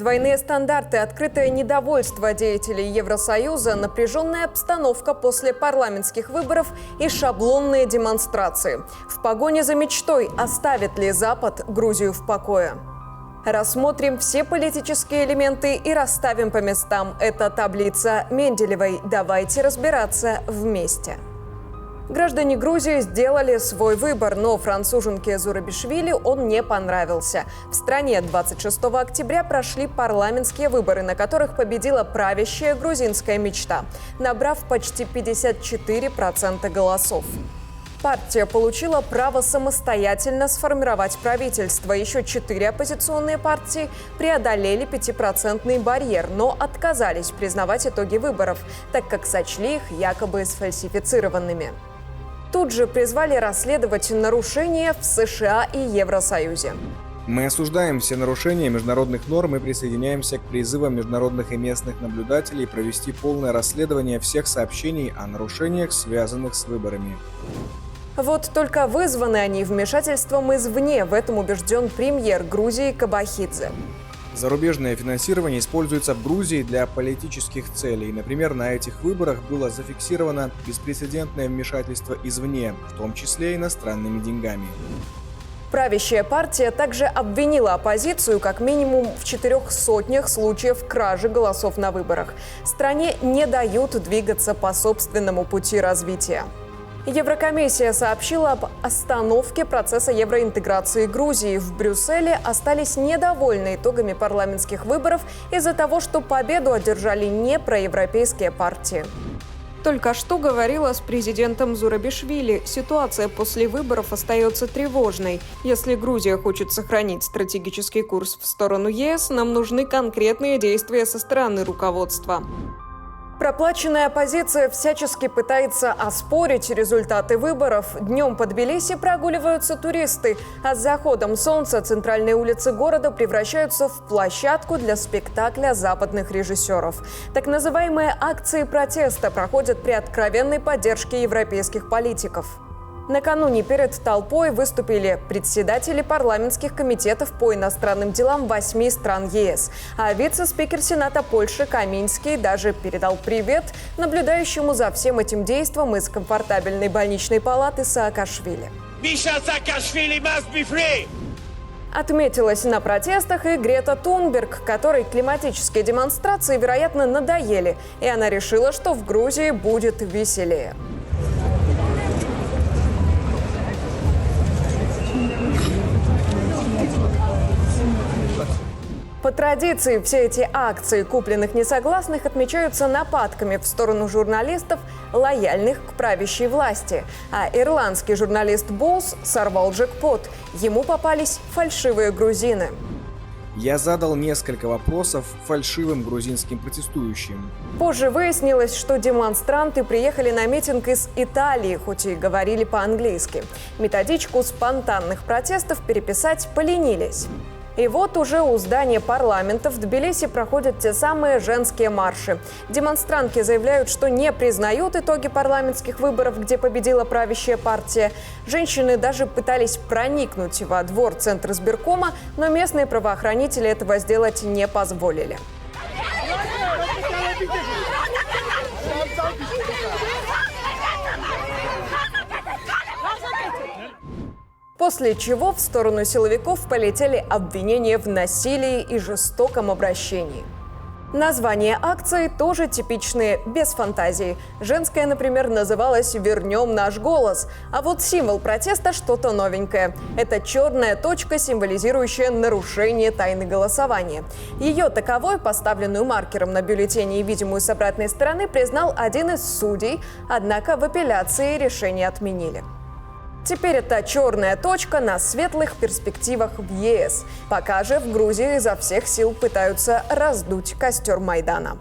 Двойные стандарты, открытое недовольство деятелей Евросоюза, напряженная обстановка после парламентских выборов и шаблонные демонстрации. В погоне за мечтой, оставит ли Запад Грузию в покое? Рассмотрим все политические элементы и расставим по местам. Это таблица Менделевой. Давайте разбираться вместе. Граждане Грузии сделали свой выбор, но француженке Зурабишвили он не понравился. В стране 26 октября прошли парламентские выборы, на которых победила правящая грузинская мечта, набрав почти 54% голосов. Партия получила право самостоятельно сформировать правительство. Еще 4 оппозиционные партии преодолели 5% барьер, но отказались признавать итоги выборов, так как сочли их якобы сфальсифицированными. Тут же призвали расследовать нарушения в США и Евросоюзе. Мы осуждаем все нарушения международных норм и присоединяемся к призывам международных и местных наблюдателей провести полное расследование всех сообщений о нарушениях, связанных с выборами. Вот только вызваны они вмешательством извне, в этом убежден премьер Грузии Кабахидзе. Зарубежное финансирование используется в Грузии для политических целей. Например, на этих выборах было зафиксировано беспрецедентное вмешательство извне, в том числе иностранными деньгами. Правящая партия также обвинила оппозицию как минимум в 400 случаев кражи голосов на выборах. Стране не дают двигаться по собственному пути развития. Еврокомиссия сообщила об остановке процесса евроинтеграции Грузии. В Брюсселе остались недовольны итогами парламентских выборов из-за того, что победу одержали не проевропейские партии. Только что говорила с президентом Зурабишвили. Ситуация после выборов остается тревожной. Если Грузия хочет сохранить стратегический курс в сторону ЕС, нам нужны конкретные действия со стороны руководства. Проплаченная оппозиция всячески пытается оспорить результаты выборов. Днем по Тбилиси прогуливаются туристы, а с заходом солнца центральные улицы города превращаются в площадку для спектакля западных режиссеров. Так называемые акции протеста проходят при откровенной поддержке европейских политиков. Накануне перед толпой выступили председатели парламентских комитетов по иностранным делам 8 стран ЕС. А вице-спикер Сената Польши Каминский даже передал привет наблюдающему за всем этим действом из комфортабельной больничной палаты Саакашвили. Миша Саакашвили must be free! Отметилась на протестах и Грета Тунберг, которой климатические демонстрации, вероятно, надоели. И она решила, что в Грузии будет веселее. По традиции, все эти акции купленных несогласных отмечаются нападками в сторону журналистов, лояльных к правящей власти. А ирландский журналист Болс сорвал джекпот. Ему попались фальшивые грузины. Я задал несколько вопросов фальшивым грузинским протестующим. Позже выяснилось, что демонстранты приехали на митинг из Италии, хоть и говорили по-английски. Методичку спонтанных протестов переписать поленились. И вот уже у здания парламента в Тбилиси проходят те самые женские марши. Демонстрантки заявляют, что не признают итоги парламентских выборов, где победила правящая партия. Женщины даже пытались проникнуть во двор Центра избиркома, но местные правоохранители этого сделать не позволили. После чего в сторону силовиков полетели обвинения в насилии и жестоком обращении. Названия акции тоже типичные, без фантазии. Женская, например, называлась «Вернем наш голос». А вот символ протеста что-то новенькое. Это черная точка, символизирующая нарушение тайны голосования. Ее таковой, поставленную маркером на бюллетене и видимую с обратной стороны, признал один из судей, однако в апелляции решение отменили. Теперь это черная точка на светлых перспективах в ЕС. Пока же в Грузии изо всех сил пытаются раздуть костер Майдана.